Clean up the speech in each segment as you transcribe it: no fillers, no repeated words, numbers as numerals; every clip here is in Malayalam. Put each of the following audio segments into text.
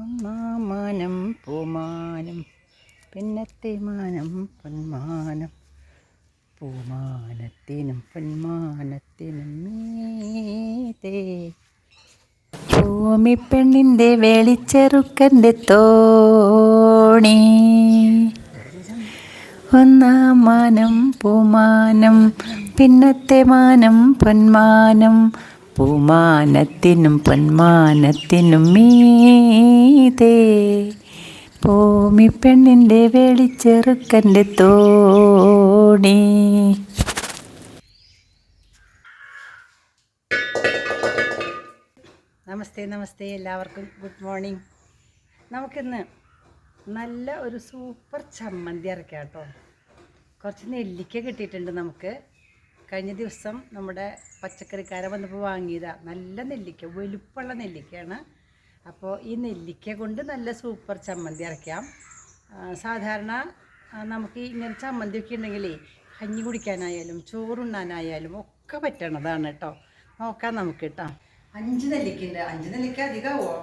ഒന്നാം മാനം പൂമാനം പിന്നത്തെ മാനം പൊന്മാനം പൂമാനത്തിനും പൊന്മാനത്തിനും മീതേ ഭൂമി പെണ്ണിൻ്റെ വേളിച്ചെറുക്കൻ്റെ തോണി ഒന്നാം മാനം പൂമാനം പിന്നത്തെ മാനം പൊന്മാനം പൂമാനത്തിനും പൊന്മാനത്തിനും മീതേ ഭൂമി പെണ്ണിൻ്റെ വേളിച്ചെറുക്കൻ്റെ തോണി. നമസ്തേ നമസ്തേ, എല്ലാവർക്കും ഗുഡ് മോർണിംഗ്. നമുക്കിന്ന് നല്ല ഒരു സൂപ്പർ ചമ്മന്തി അരക്കാം കേട്ടോ. കുറച്ച് നെല്ലിക്ക കിട്ടിയിട്ടുണ്ട് നമുക്ക്. കഴിഞ്ഞ ദിവസം നമ്മുടെ പച്ചക്കറിക്കാരൻ വന്നപ്പോൾ വാങ്ങിയതാണ്. നല്ല നെല്ലിക്ക, വലുപ്പമുള്ള നെല്ലിക്കയാണ്. അപ്പോൾ ഈ നെല്ലിക്ക കൊണ്ട് നല്ല സൂപ്പർ ചമ്മന്തി അരയ്ക്കാം. സാധാരണ നമുക്ക് ഇങ്ങനെ ചമ്മന്തിയൊക്കെ ഉണ്ടെങ്കിലേ കഞ്ഞി കുടിക്കാനായാലും ചോറുണ്ണാനായാലും ഒക്കെ പറ്റണതാണ് കേട്ടോ. നോക്കാം നമുക്ക് കേട്ടോ. 5 നെല്ലിക്ക ഉണ്ട്. 5 നെല്ലിക്ക അധികമാവോ?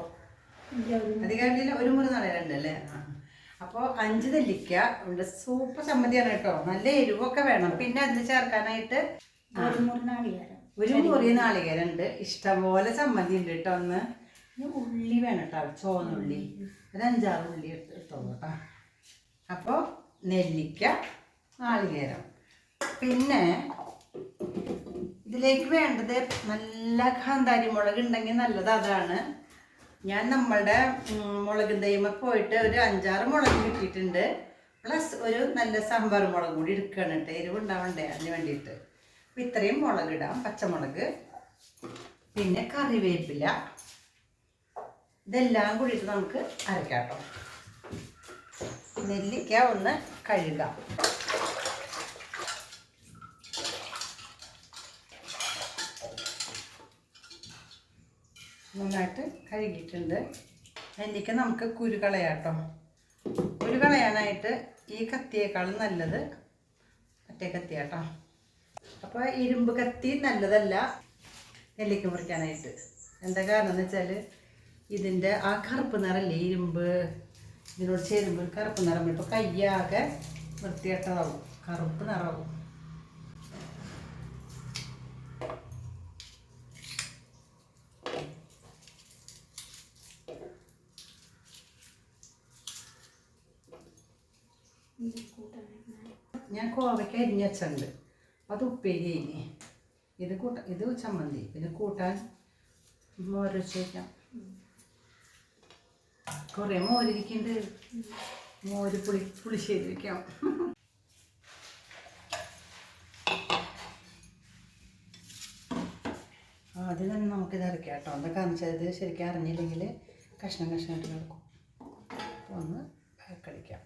അധികമില്ല, ഒരു മുറി നാളേരണ്ടല്ലേ. അപ്പോൾ 5 നെല്ലിക്ക ഉണ്ട്. സൂപ്പർ ചമ്മന്തിയാണ് കേട്ടോ. നല്ല എരിവൊക്കെ വേണം. പിന്നെ അതിന് ചേർക്കാനായിട്ട് ഒരു മുറി നാളികേരം ഉണ്ട്. ഇഷ്ടംപോലെ ചമ്മന്തി ഉണ്ട് കേട്ടോ. ഒന്ന് ഉള്ളി വേണം കേട്ടോ, ചുവന്നുള്ളി ഒരു 5-6 ഉള്ളി എടുത്തോളൂ കേട്ടോ. അപ്പോൾ നെല്ലിക്ക, നാളികേരം. പിന്നെ ഇതിലേക്ക് വേണ്ടത് നല്ല കാന്താരി മുളക് ഉണ്ടെങ്കിൽ നല്ലത് അതാണ്. ഞാൻ നമ്മളുടെ മുളക് തൈമ പോയിട്ട് ഒരു 5-6 മുളക് കിട്ടിയിട്ടുണ്ട്. പ്ലസ് ഒരു നല്ല സാമ്പാർ മുളക് കൂടി എടുക്കണം കേട്ടോ, എരിവുണ്ടാവണ്ടേ അതിന് വേണ്ടിയിട്ട്. അപ്പം ഇത്രയും മുളക് ഇടാം, പച്ചമുളക്. പിന്നെ കറിവേപ്പില. ഇതെല്ലാം കൂടിയിട്ട് നമുക്ക് അരക്കാം കേട്ടോ. നെല്ലിക്ക ഒന്ന് കഴുകാം. നന്നായിട്ട് കഴുകിയിട്ടുണ്ട്. നെല്ലിക്ക നമുക്ക് കുരു കളയാം കേട്ടോ. കുരു കളയാനായിട്ട് ഈ കത്തിയേക്കാളും നല്ലത് മറ്റേ കത്തിയാട്ടോ. അപ്പോൾ ഇരുമ്പ് കത്തി നല്ലതല്ല നെല്ലിക്ക മുറിക്കാനായിട്ട്. എന്താ കാരണം എന്ന് വെച്ചാൽ ഇതിൻ്റെ ആ കറുപ്പ് നിറല്ലേ, ഇരുമ്പ് ഇതിനോട് ചേരുമ്പോൾ കറുപ്പ് നിറം. ഇപ്പോൾ കയ്യാകെ വൃത്തികെട്ടതാവും, കറുപ്പ് നിറവും. ഞാൻ കോവയ്ക്ക അരിഞ്ഞ് വെച്ചിട്ടുണ്ട്, അത് ഉപ്പേരി കഴിഞ്ഞ്. ഇത് ചമ്മന്തി. പിന്നെ കൂട്ടാൻ മോര് വെച്ച് വയ്ക്കാം. കുറേ മോരിരിക്കുന്നുണ്ട്. മോര് പുളിശ്ശേരി വയ്ക്കാം. ആദ്യം തന്നെ നമുക്കിത് അരയ്ക്കാം കേട്ടോ. എന്താ വെച്ചാൽ ഇത് ശരിക്കും അറിഞ്ഞില്ലെങ്കിൽ കഷ്ണം കഷ്ണമായിട്ട് കിടക്കും. ഒന്ന് കടിക്കാം.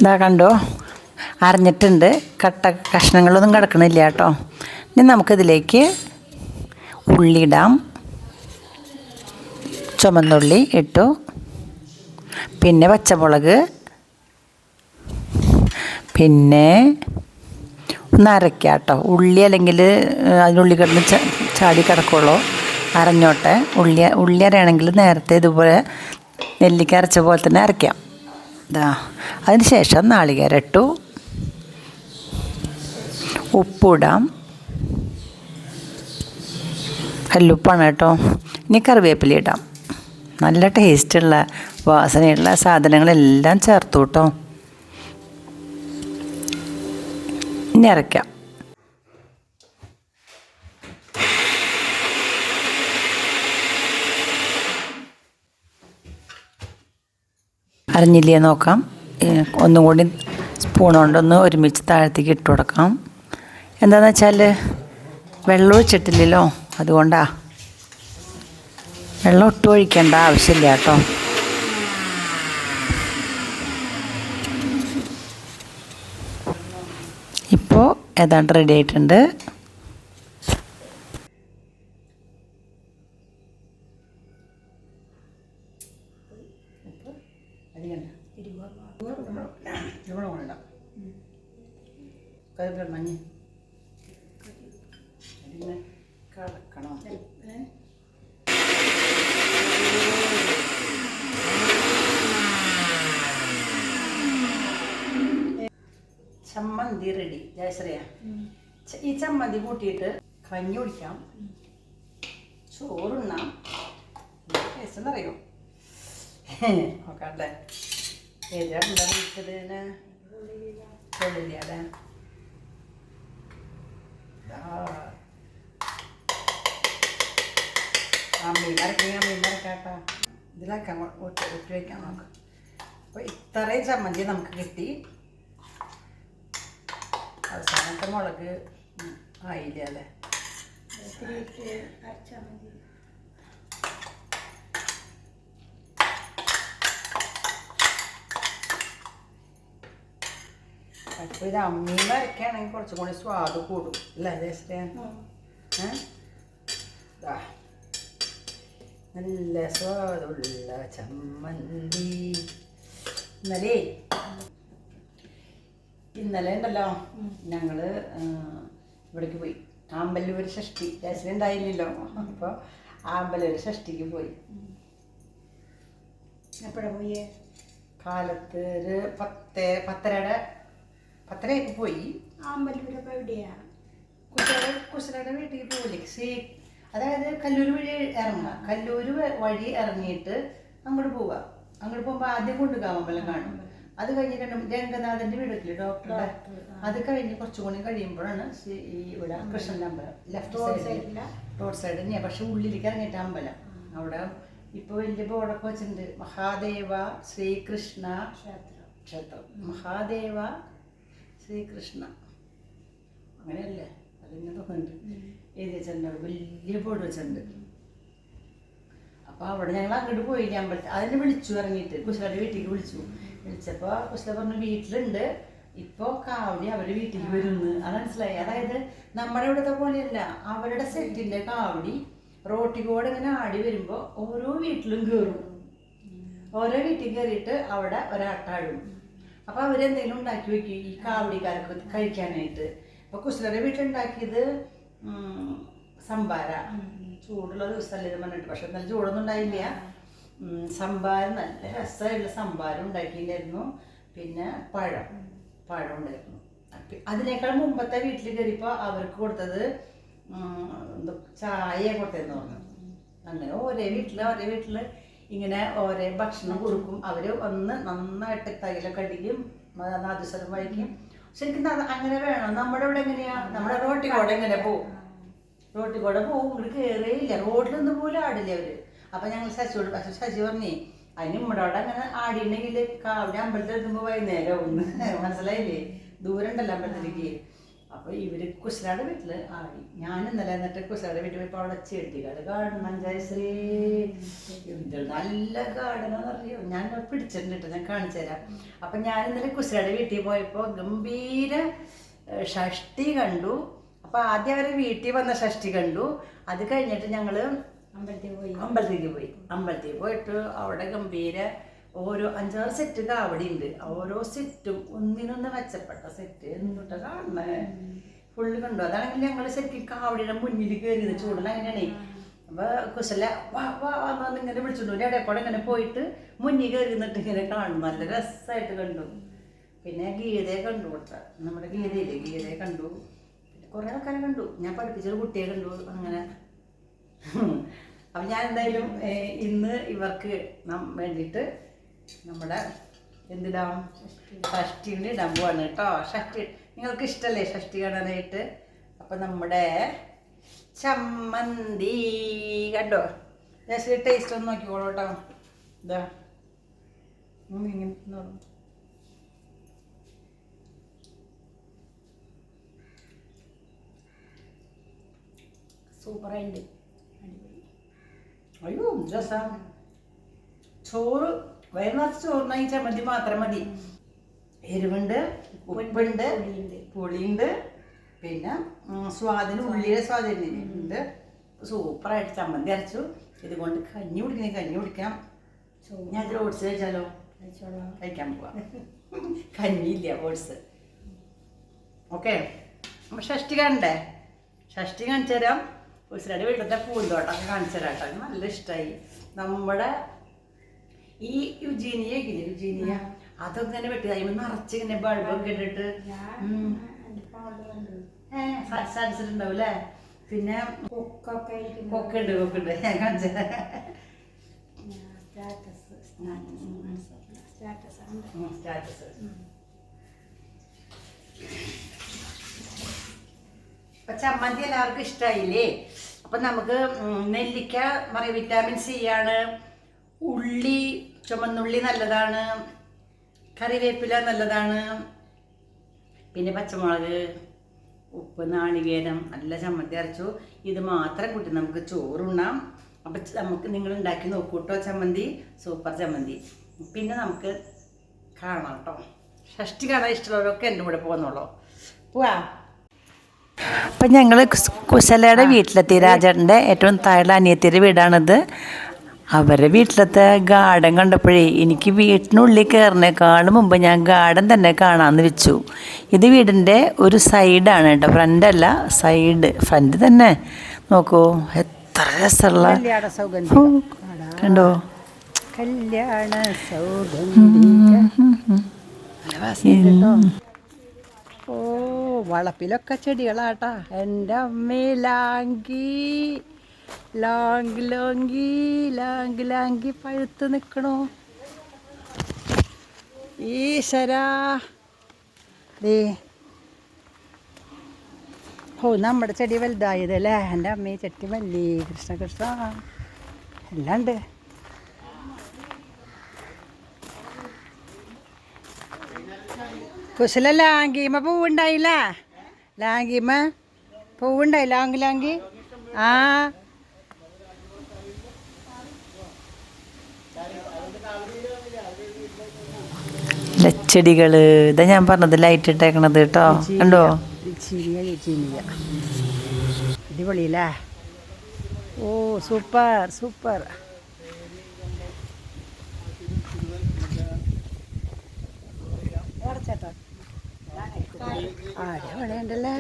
ഇതാ കണ്ടോ, അരഞ്ഞിട്ടുണ്ട്. കഷ്ണങ്ങളൊന്നും കിടക്കണില്ല കേട്ടോ. ഇനി നമുക്കിതിലേക്ക് ഉള്ളി ഇടാം. ചുമന്നുള്ളി ഇട്ടു. പിന്നെ പച്ചമുളക്. പിന്നെ ഒന്ന് അരയ്ക്കാം കേട്ടോ. ഉള്ളി അല്ലെങ്കിൽ അതിനുള്ളി കിടന്ന് ചാടി കിടക്കുള്ളൂ. അരഞ്ഞോട്ടെ. ഉള്ളി അരയണമെങ്കിൽ നേരത്തെ ഇതുപോലെ നെല്ലിക്ക അരച്ച പോലെ തന്നെ അരയ്ക്കാം. ഇതാ, അതിന് ശേഷം നാളികേരം ഇട്ടു. ഉപ്പിടാം. കല്ലുപ്പാണ് കേട്ടോ. ഇനി കറിവേപ്പില ഇടാം. നല്ല ടേസ്റ്റുള്ള വാസനയുള്ള സാധനങ്ങളെല്ലാം ചേർത്തു കേട്ടോ. ഇനി അരയ്ക്കാം. അറിഞ്ഞില്ലേ നോക്കാം. ഒന്നും കൂടി സ്പൂൺ കൊണ്ടൊന്ന് ഒരുമിച്ച് താഴത്തേക്ക് ഇട്ട് കൊടുക്കാം. എന്താണെന്ന് വെച്ചാൽ വെള്ളം ഒഴിച്ചിട്ടില്ലല്ലോ, അതുകൊണ്ടാണ്. വെള്ളം ഒട്ടും ഒഴിക്കേണ്ട ആവശ്യമില്ല കേട്ടോ. ഇപ്പോൾ ഏതാണ്ട് റെഡി ആയിട്ടുണ്ട്. ചമ്മന്തി റെഡി. ജയശ്രീയ, ഈ ചമ്മന്തി കൂട്ടിയിട്ട് കഞ്ഞി കുടിക്കാം, ചോറുണ്ണാം. ടേസ്റ്റെന്നറിയോ? നോക്കാട്ടെ. ഏതാ വിളിച്ചതിന് കൊള്ളില്ലേ? മീനരക്കാട്ടാ ഇതിലാക്കാം, ഒട്ടി വയ്ക്കാൻ നോക്കാം. അപ്പോൾ ഇത്രയും ചമ്മന്തി നമുക്ക് കിട്ടി. അവസാനത്തെ മുളക് ആയില്ല അല്ലേ? അപ്പോൾ ഇത് അമ്മീന്ന് അരക്കുകയാണെങ്കിൽ കുറച്ചും കൂടി സ്വാദ് കൂടും അല്ലേ ജയശ്രീ? നല്ല സ്വാദുള്ള ചമ്മന്തി. ഇന്നലെ ഉണ്ടല്ലോ ഞങ്ങൾ ഇവിടേക്ക് പോയി, ആമ്പല്ലൂർ ഷഷ്ടി. ജയശ്രീ ഉണ്ടായില്ലല്ലോ, അപ്പോൾ ആമ്പല്ലൂർ ഷഷ്ടിക്ക് പോയി. എപ്പോഴാണ് പോയേ? കാലത്ത് ഒരു 10:30 പോയി. ആമ്പല്ലൂരപ്പോൾ എവിടെയാണ്? കുശലയുടെ വീട്ടിൽ പോയില്ലേ? അതായത് കല്ലൂർ വഴി ഇറങ്ങുക. കല്ലൂർ വഴി ഇറങ്ങിയിട്ട് അങ്ങോട്ട് പോവുക. അങ്ങോട്ട് പോകുമ്പോൾ ആദ്യം കൊണ്ടുപോകാമ്പലം കാണും. അത് കഴിഞ്ഞിട്ട് രംഗനാഥൻ്റെ വീട്ടിൽ ഡോക്ടറുടെ, അത് കഴിഞ്ഞ് കുറച്ചും കൂടി കഴിയുമ്പോഴാണ് ഈ ഇവിടെ കൃഷ്ണൻ്റെ അമ്പലം. ലെഫ്റ്റ് സൈഡിൽ റോഡ് സൈഡ് തന്നെയാണ്, പക്ഷെ ഉള്ളിലേക്ക് ഇറങ്ങിയിട്ട് അമ്പലം. അവിടെ ഇപ്പോൾ വലിയ ബോർഡൊക്കെ വെച്ചിട്ടുണ്ട്. മഹാദേവ ശ്രീകൃഷ്ണ ക്ഷേത്രം. മഹാദേവ ശ്രീകൃഷ്ണ അങ്ങനെയല്ലേ? അതിങ്ങനെ തോന്നുന്നുണ്ട്. എഴുതി വെച്ചിട്ടുണ്ട്, വലിയ ബോർഡ് വെച്ചിട്ടുണ്ട്. അപ്പോൾ അവിടെ ഞങ്ങൾ അങ്ങോട്ട് പോയില്ല അമ്പലത്തിൽ. അതിനെ വിളിച്ചു ഇറങ്ങിയിട്ട് കുശലയുടെ വീട്ടിലേക്ക് വിളിച്ചപ്പോൾ കുശല പറഞ്ഞു വീട്ടിലുണ്ട്, ഇപ്പോൾ കാവടി അവരുടെ വീട്ടിലേക്ക് വരുന്നു. അത് മനസ്സിലായി. അതായത് നമ്മുടെ ഇവിടുത്തെ പോലെയല്ല, അവരുടെ സെറ്റിൻ്റെ കാവടി റോട്ടിൽ കൂടെ ഇങ്ങനെ ആടി വരുമ്പോൾ ഓരോ വീട്ടിലും കയറും. ഓരോ വീട്ടിൽ കയറിയിട്ട് അവിടെ ഒരാട്ടാടും. അപ്പോൾ അവരെന്തെങ്കിലും ഉണ്ടാക്കി വയ്ക്കും ഈ കാവടിക്കാർക്ക് കഴിക്കാനായിട്ട്. അപ്പോൾ കുശലയുടെ വീട്ടിലുണ്ടാക്കിയത് സംഭാര. ചൂടുള്ള ദിവസമല്ലേ ഇത് പറഞ്ഞിട്ട്, പക്ഷെ നല്ല ചൂടൊന്നും ഉണ്ടായില്ല. സംഭാരം, നല്ല രസമായിട്ടുള്ള സംഭാരം ഉണ്ടാക്കിയിട്ടുണ്ടായിരുന്നു. പിന്നെ പഴം ഉണ്ടായിരുന്നു. അതിനേക്കാൾ മുമ്പത്തെ വീട്ടിൽ കയറിയപ്പോൾ അവർക്ക് കൊടുത്തത് ചായ കൊടുത്തതെന്ന് പറഞ്ഞു. അങ്ങനെ ഓരോ വീട്ടിൽ ഇങ്ങനെ ഓരോ ഭക്ഷണം കൊടുക്കും. അവർ ഒന്ന് നന്നായിട്ട് തൈലൊക്കെ അടിക്കും, നാദുസ്വരം വായിക്കും. ശരിക്കും അങ്ങനെ വേണം. നമ്മുടെ ഇവിടെ എങ്ങനെയാ? നമ്മുടെ റോട്ടിൽ കൂടെ എങ്ങനെ പോവും? ഇങ്ങോട്ട് കയറിയില്ല, റോഡിലൊന്നും പോലും ആടില്ല അവർ. അപ്പം ഞങ്ങൾ ശശിയോട്, പക്ഷെ ശശി പറഞ്ഞേ അതിന് നമ്മുടെ അവിടെ അങ്ങനെ ആടിയുണ്ടെങ്കിൽ കാവടി അമ്പലത്തിൽ എത്തുമ്പോൾ വൈകുന്നേരം ഒന്ന് മനസ്സിലായില്ലേ? ദൂരം ഉണ്ടല്ലോ അമ്പലത്തിലേക്ക്. അപ്പോൾ ഇവർ കുശലയുടെ വീട്ടിൽ ആടി. ഞാൻ ഇന്നലെ എന്നിട്ട് കുശലയുടെ വീട്ടിൽ പോയപ്പോൾ അവിടെ ചെടികൾ കാണണം. ജയശ്രീ, എന്ത് നല്ല ഗാർഡനാന്ന് അറിയോ? ഞാൻ പിടിച്ചിട്ടുണ്ട്, ഞാൻ കാണിച്ചു തരാം. അപ്പം ഞാൻ ഇന്നലെ കുശലയുടെ വീട്ടിൽ പോയപ്പോൾ ഗംഭീര ഷഷ്ടി കണ്ടു. അപ്പോൾ ആദ്യം അവരെ വീട്ടിൽ വന്ന ഷഷ്ടി കണ്ടു. അത് കഴിഞ്ഞിട്ട് ഞങ്ങൾ അമ്പലത്തിൽ പോയിട്ട് അവിടെ ഗംഭീര ഓരോ 5-6 സെറ്റ് കാവടി ഉണ്ട്. ഓരോ സെറ്റും ഒന്നിനൊന്ന് മെച്ചപ്പെട്ട സെറ്റ്. എന്നിട്ട് കാണണേ ഫുള്ള് കണ്ടു. അതാണെങ്കിൽ ഞങ്ങൾ ശരിക്കും കാവടിയുടെ മുന്നിൽ കയറിയത്. ചൂടിൽ അങ്ങനെയാണേ. അപ്പോൾ കുശല വാ വന്ന് ഇങ്ങനെ വിളിച്ചോണ്ടു. ഇടയ്ക്കൂടെ ഇങ്ങനെ പോയിട്ട് മുന്നിൽ കയറി നിന്നിട്ട് ഇങ്ങനെ കാണും. നല്ല രസമായിട്ട് കണ്ടു. പിന്നെ ഗീതയെ കണ്ടു. കൊടുത്ത നമ്മുടെ ഗീതയെ കണ്ടു. പിന്നെ കുറേ ആൾക്കാരെ കണ്ടു. ഞാൻ പഠിപ്പിച്ചൊരു കുട്ടിയെ കണ്ടു. അങ്ങനെ അപ്പം ഞാൻ എന്തായാലും ഇന്ന് ഇവർക്ക് വേണ്ടിയിട്ട് നമ്മുടെ എന്തിടാം ഷഷ്ടിൻ്റെ ഇടാൻ പോവാണ് കേട്ടോ. ഷഷ്ടി നിങ്ങൾക്ക് ഇഷ്ടമല്ലേ ഷഷ്ടി കാണാനായിട്ട്? അപ്പം നമ്മുടെ ചമ്മന്തി കണ്ടോ? ജസ്റ്റ് ടേസ്റ്റ് ഒന്ന് നോക്കിക്കോളൂ കേട്ടോ. ഇതാ ഇങ്ങനെ തിന്നോളൂ. സൂപ്പറായിട്ട് അടിപൊളി. അയ്യോ രസം. ചോറ് വയറിനകത്ത് ചോറിനാ ഈ ചമ്മന്തി മാത്രം മതി. എരിവുണ്ട്, ഉപ്പുണ്ട്, പുളിയുണ്ട്, പിന്നെ സ്വാദിന് ഉള്ളിയുടെ സ്വാധീനുണ്ട്. സൂപ്പറായിട്ട് ചമ്മന്തി അരച്ചു. ഇതുകൊണ്ട് കഞ്ഞി കുടിക്കാം. ഞാൻ ഓട്സ് കഴിച്ചാലോ? കഴിക്കാൻ പോവാം. കഞ്ഞിയില്ല, ഓട്സ്. ഓക്കെ, അപ്പം ഷഷ്ടി കാണണ്ടേ? ഷഷ്ടി കാണിച്ചു തരാം. ഉത്സവയുടെ വീട്ടിലത്തെ പൂന്തോട്ടമൊക്കെ കാണിച്ചു തരാം കേട്ടോ. നല്ല ഇഷ്ടമായി. നമ്മുടെ ഈ യുജീനിയ അതൊക്കെ തന്നെ വെട്ടി കഴിയുമ്പോൾ നിറച്ച് ഇങ്ങനെ ബൾബൊക്കെ ഇട്ടിട്ട് സാധിച്ചിട്ടുണ്ടാവും അല്ലേ? പിന്നെ കൊക്കുണ്ട് ഞാൻ കാണിച്ചു തരാം. സ്റ്റാറ്റസ്. അപ്പൊ ചമ്മന്തി എല്ലാവർക്കും ഇഷ്ടമായില്ലേ? അപ്പൊ നമുക്ക് നെല്ലിക്ക പറയും വിറ്റാമിൻ സി ആണ്. ഉള്ളി, ചുമന്നുള്ളി നല്ലതാണ്. കറിവേപ്പില നല്ലതാണ്. പിന്നെ പച്ചമുളക്, ഉപ്പ്, നാളികേരം, നല്ല ചമ്മന്തി അരച്ചു. ഇത് മാത്രം കൂട്ടി നമുക്ക് ചോറുണ്ണാം. അപ്പം നമുക്ക് നിങ്ങൾ ഉണ്ടാക്കി നോക്കൂട്ടോ ചമ്മന്തി. സൂപ്പർ ചമ്മന്തി. പിന്നെ നമുക്ക് കാണാം കേട്ടോ. ഷഷ്ടി കാണാൻ ഇഷ്ടമുള്ളവരൊക്കെ എൻ്റെ കൂടെ പോകുന്നുള്ളൂ. പോവാ. അപ്പം ഞങ്ങൾ കുശലയുടെ വീട്ടിലെത്തി. രാജേട്ടൻ്റെ ഏറ്റവും താഴെ അനിയത്തിയുടെ വീടാണിത്. അവരുടെ വീട്ടിലത്തെ ഗാർഡൻ കണ്ടപ്പോഴേ എനിക്ക് വീട്ടിനുള്ളിൽ കയറുന്നേക്കാളും മുമ്പ് ഞാൻ ഗാർഡൻ തന്നെ കാണാമെന്ന് വെച്ചു. ഇത് വീടിൻ്റെ ഒരു സൈഡാണ് കേട്ടോ, ഫ്രണ്ടല്ല, സൈഡ്. ഫ്രണ്ട് തന്നെ നോക്കൂ, എത്ര രസമുള്ള കണ്ടോ. കല്യാണ ഓ, വളപ്പിലൊക്കെ ചെടികളാട്ടാ. എൻ്റെ അമ്മേ, ലാങ്കി പഴുത്ത് നിൽക്കണോ. ഈശ്വരാ ദേ. ഓ, നമ്മുടെ ചെടി വലുതായതല്ലേ. എൻ്റെ അമ്മേ, ചെട്ടി മല്ലി, കൃഷ്ണ എല്ലാം ഉണ്ട്. കുശല ലാങ്കിമ പൂവുണ്ടായില്ല? ലാങ്കിമ പൂവുണ്ടായി. ലാങ്കി ആ ചെടികൾ ഇതാ ഞാൻ പറഞ്ഞത്, ലൈറ്റ് ഇട്ടേക്കണത് കേട്ടോ. കണ്ടോ, അടിപൊളിയല്ലേ? ഓ, സൂപ്പർ. അടിപൊളിയുണ്ടല്ലേ?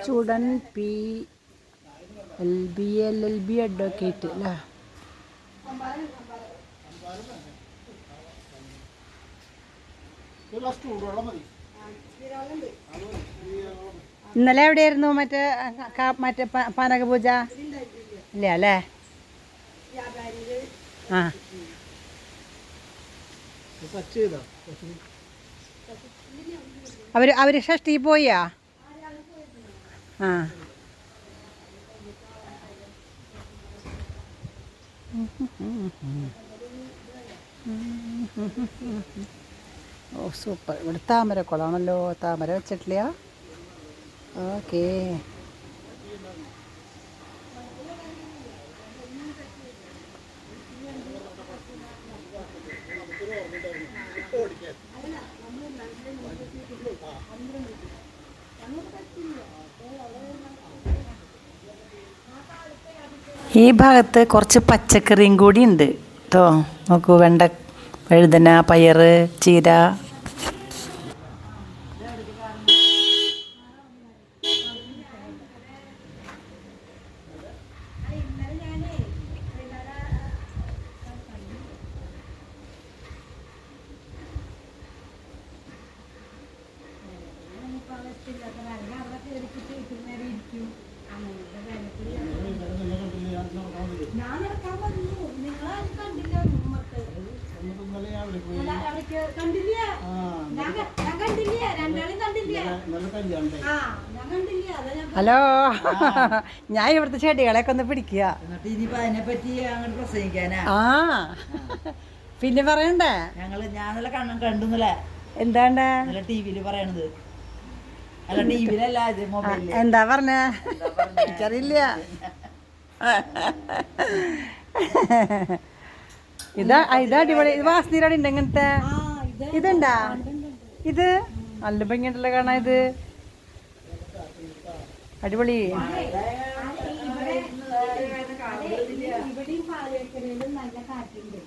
ചൂടൻ LLB അഡ്വക്കേറ്റ് അല്ലേ? ഇന്നലെ എവിടെയായിരുന്നു മറ്റേ പാനകപൂജ? ഇല്ല അല്ലേ? ആ, അവര് ഷഷ്ടി പോയാ? ആ, ഓ സൂപ്പർ. ഇവിടെ താമരക്കുളമാണല്ലോ. താമര വെച്ചിട്ടില്ല. ഓക്കേ. ഈ ഭാഗത്ത് കുറച്ച് പച്ചക്കറിയും കൂടി ഉണ്ട് കേട്ടോ. നോക്കൂ, വെണ്ട, വഴുതന, പയറ്, ചീര. കണ്ടില്ല ഞാൻ കണ്ടില്ല രണ്ടാളും കണ്ടില്ല ആ ഞാൻ കണ്ടില്ല അതാ ഞാൻ ഹലോ ഞാൻ ഇവിടുത്തെ ചെടികളെയൊക്കെ ഒന്ന് പിടിക്കുക. എന്നിട്ട് ഇനിയിപ്പോ അതിനെ പറ്റി അങ്ങോട്ട് പ്രസംഗിക്കാനാ. ആ പിന്നെ പറയണ്ടേ? ഞാനല്ല കണ്ടുന്നല്ലേ എന്താണ്ട് നല്ല ടിവിയില് പറയണത്. അല്ല ടിവിയിലല്ല, ഇത് മൊബൈലില്. എന്താ പറഞ്ഞ എനിക്കറിയില്ല. ഇതാ അടിപൊളി. ഇത് വാസ്തീരാണ് ഉണ്ട് ഇങ്ങനത്തെ. ഇതുണ്ടാ? ഇത് നല്ല ഭംഗിയുണ്ടല്ലോ കാണാൻ. ഇത് അടിപൊളി. ഇവിടെയും പാലക്കരയിലും നല്ല കാറ്റുണ്ട്.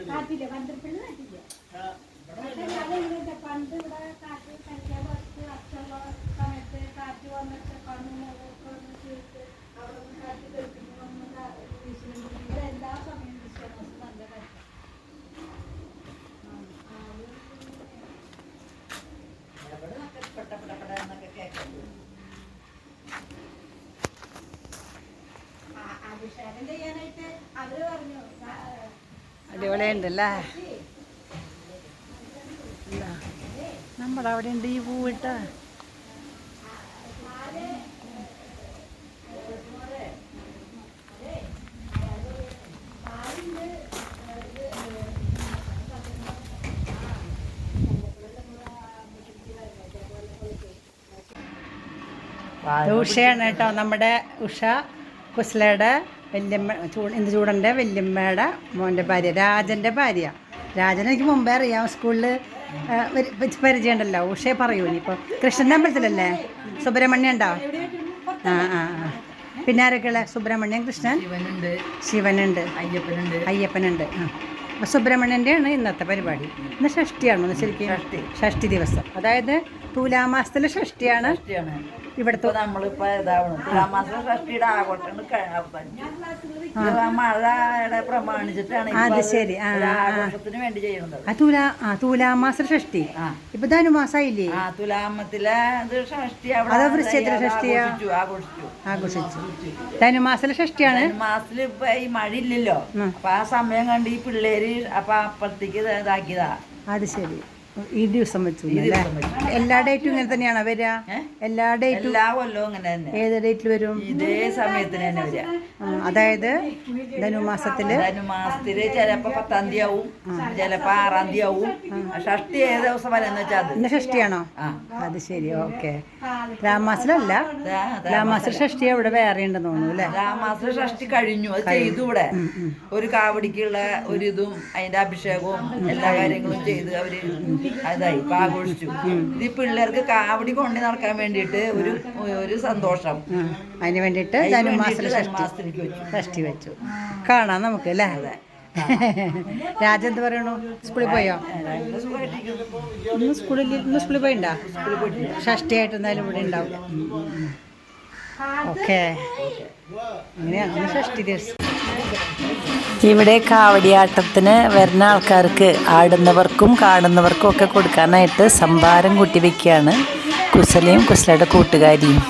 കാറ്റില്ല പന്ത്രപ്പള്ളി കാറ്റില്ല. പണ്ട് ഇവിടെ കാറ്റ് കഴിക്കാൻ കുറച്ച് അച്ഛനുള്ള സമയത്ത് കാറ്റ് വന്നിട്ട് കണ്ണു അവിടെ നിന്ന് കാറ്റ് കേൾക്കുന്നു ഇവിടെ എല്ലാ സമയവും വിശ്വാസം നല്ല കാറ്റ്. അഭിഷേകം ചെയ്യാനായിട്ട് അവര് പറഞ്ഞു അടിപൊളിയുണ്ടല്ലേ. നമ്മുടെ അവിടെ ഉണ്ട് ഈ പൂവിട്ട. ഉഷയാണ് കേട്ടോ, നമ്മുടെ ഉഷ കുസ്ലയുടെ വല്യമ്മ, ഇന്ത് ചൂടൻ്റെ വല്യമ്മയുടെ മോൻ്റെ ഭാര്യ, രാജൻ്റെ ഭാര്യ. രാജൻ എനിക്ക് മുമ്പേ അറിയാം, സ്കൂളിൽ പരിചയമുണ്ടല്ലോ. ഉഷയെ പറയൂ. ഇനിയിപ്പോൾ കൃഷ്ണൻ്റെ അമ്പലത്തിലല്ലേ സുബ്രഹ്മണ്യം ഉണ്ടോ? ആ ആ ആ. പിന്നെ ആരൊക്കെയുള്ള? സുബ്രഹ്മണ്യം, കൃഷ്ണൻ, ശിവനുണ്ട്, അയ്യപ്പനുണ്ട്. ആ അപ്പോൾ സുബ്രഹ്മണ്യൻ്റെയാണ് ഇന്നത്തെ പരിപാടി. ഇന്ന് ഷഷ്ടിയാണ്. ഒന്ന് ശരിക്കും ഷഷ്ടി ദിവസം, അതായത് തുലാമാസത്തിലെ ഷഷ്ടിയാണ് ഇവിടുത്തെ. നമ്മളിപ്പോ തുലാമാസം ഷഷ്ടിയുടെ ആഘോഷങ്ങൾ മഴയുടെ പ്രമാണിച്ചിട്ടാണ് അത് ശരി. ആഘോഷത്തിന് വേണ്ടി ചെയ്യുന്നത്. തുലാമാസ ഷഷ്ടി. ഇപ്പൊ ധനുമാസായില്ലേ? തുലാമത്തിലെ ഷഷ്ടി അതോ വൃശ്ചികത്തിലെ ഷഷ്ടിയാ? ആഘോഷിച്ചു. ധനുമാസത്തിലെ ഷഷ്ടിയാണ്. മാസത്തില് ഇപ്പൊ ഈ മഴ ഇല്ലല്ലോ, അപ്പൊ ആ സമയം കണ്ട് ഈ പിള്ളേര് അപ്പൊ അപ്പുറത്തേക്ക് ഇതാക്കിയതാ. അത് ശരി. ഈ ദിവസം വെച്ചു. എല്ലാ ഡേറ്റും ഇങ്ങനെ തന്നെയാണോ വരിക? എല്ലാ ഡേറ്റും എല്ലാ കൊല്ലവും അങ്ങനെ തന്നെ. ഏത് ഡേറ്റിൽ വരും? ഇതേ സമയത്തിന് തന്നെ വരിക. അതായത് ധനുമാസത്തില് ചിലപ്പോ 10-ാം തീയതി ആവും, ചിലപ്പോ 6-ാം തീയതി ആവും. ഷഷ്ടി ഏത് ദിവസം വരെന്ന് വെച്ചാൽ അത് ഇന്ന് ഷഷ്ടിയാണോ? അത് ശരി. ഓക്കെ. രാമാസിലല്ല, രാമാസിൽ ഷഷ്ടി അവിടെ വേറെ ഉണ്ടെന്ന് തോന്നുന്നു അല്ലേ? രാമാസിൽ ഷഷ്ടി കഴിഞ്ഞു, അത് ചെയ്തു. ഇവിടെ ഒരു കാവടിക്കുള്ള ഒരു ഇതും അതിന്റെ അഭിഷേകവും എല്ലാ കാര്യങ്ങളും ചെയ്ത് അവര് അതായി ഇപ്പൊ ആഘോഷിച്ചു. ഇത് പിള്ളേർക്ക് കാവടി കൊണ്ടു നടക്കാൻ വേണ്ടിയിട്ട് ഒരു സന്തോഷം, അതിന് വേണ്ടിയിട്ട് ധനുമാസത്തില് ഷഷ്ടി വെച്ചു. കാണാം നമുക്ക് അല്ലേ? രാജ എന്ത് പറയണു? സ്കൂളിൽ പോയോ? ഇന്ന് സ്കൂളിൽ പോയിണ്ടാ? ഷഷ്ടി ആയിട്ട് എന്തായാലും ഇവിടെ ഉണ്ടാവില്ല. ഓക്കെ. അങ്ങനെയാണ് ഷഷ്ടി ദിവസം. ഇവിടെ കാവടിയാട്ടത്തിന് വരുന്ന ആൾക്കാർക്ക്, ആടുന്നവർക്കും കാണുന്നവർക്കും ഒക്കെ കൊടുക്കാനായിട്ട് സംഭാരം കൂട്ടി വയ്ക്കുകയാണ് കുസലയും കുസലയുടെ കൂട്ടുകാരിയും.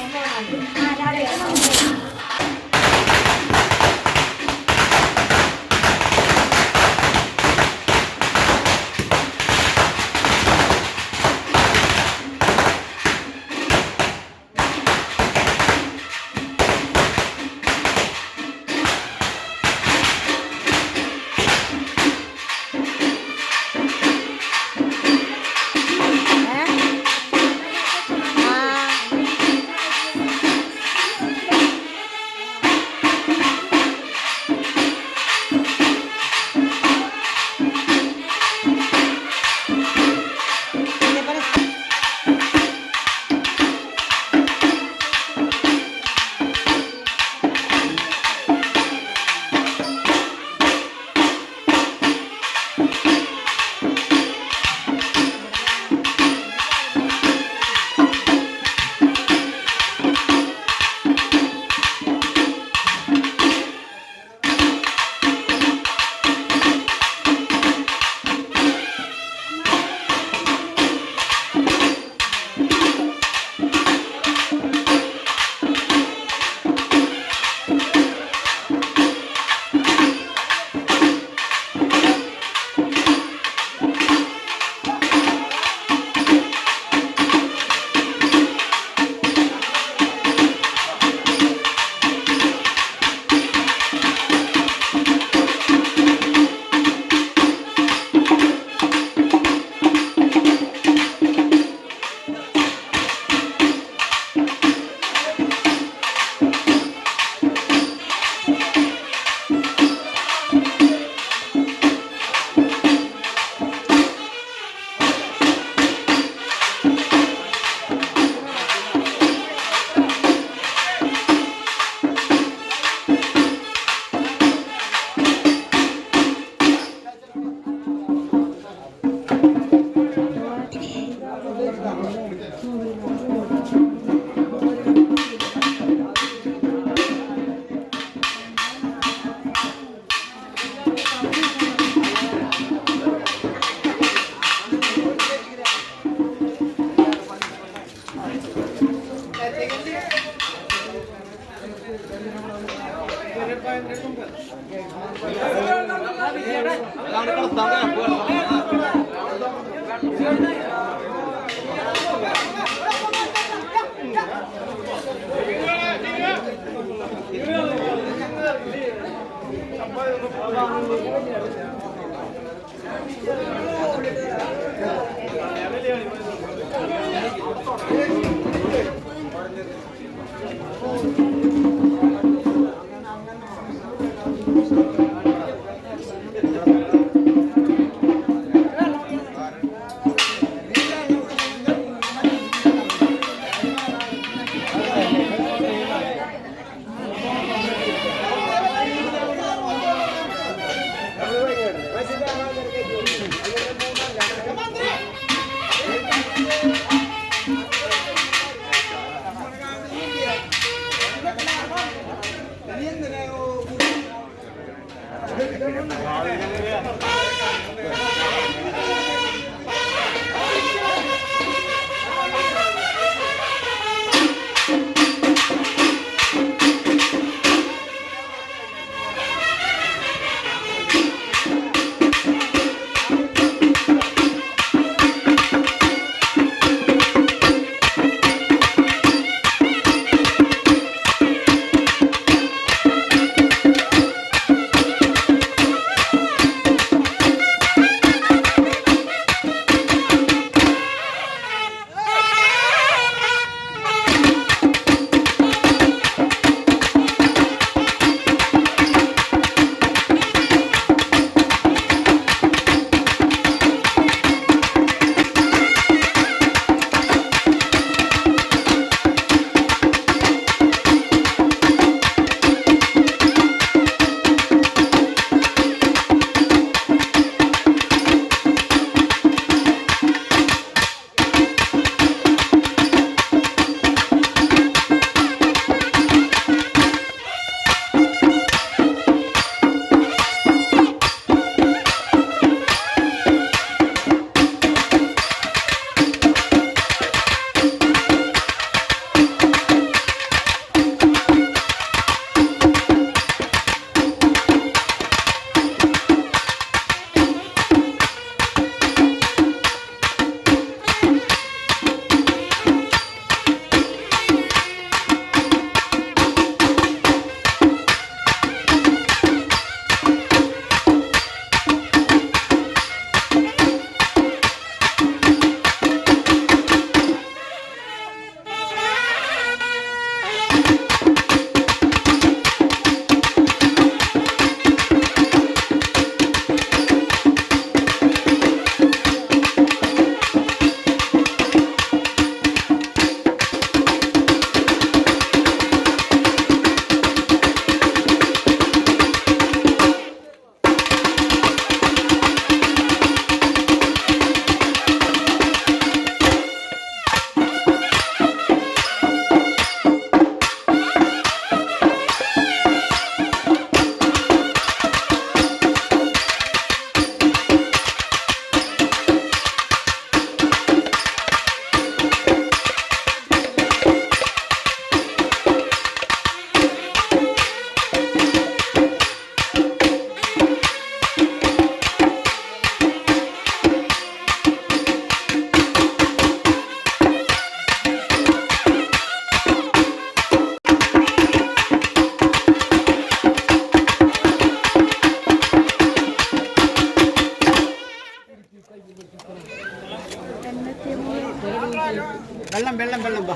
വെള്ളം വെള്ളം വെള്ളം വാ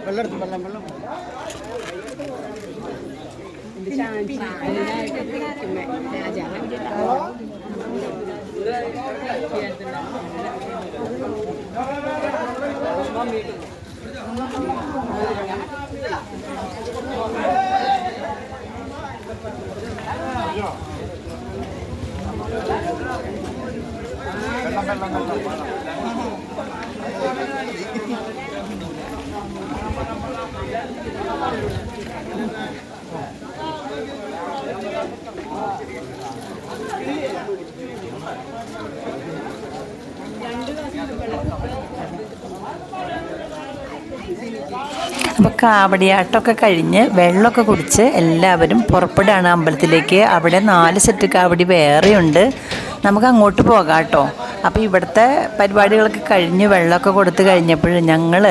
വെള്ളം വെള്ളം വെള്ളം അപ്പോൾ കാവടിയാട്ടമൊക്കെ കഴിഞ്ഞ് വെള്ളമൊക്കെ കുടിച്ച് എല്ലാവരും പുറപ്പെടുകയാണ് അമ്പലത്തിലേക്ക്. അവിടെ 4 സെറ്റ് കാവടി വേറെയുണ്ട്. നമുക്ക് അങ്ങോട്ട് പോകാം കേട്ടോ. അപ്പോൾ ഇവിടുത്തെ പരിപാടികളൊക്കെ കഴിഞ്ഞ് വെള്ളമൊക്കെ കൊടുത്ത് കഴിഞ്ഞപ്പോൾ ഞങ്ങൾ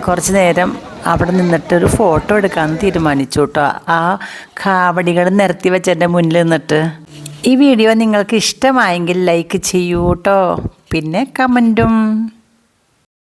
കുറച്ച് നേരം അവിടെ നിന്നിട്ടൊരു ഫോട്ടോ എടുക്കാമെന്ന് തീരുമാനിച്ചു കേട്ടോ. ആ കാവടികൾ നിരത്തി വെച്ചതിൻ്റെ മുന്നിൽ നിന്നിട്ട്. ഈ വീഡിയോ നിങ്ങൾക്ക് ഇഷ്ടമായെങ്കിൽ ലൈക്ക് ചെയ്യൂ കേട്ടോ, പിന്നെ കമൻറ്റും.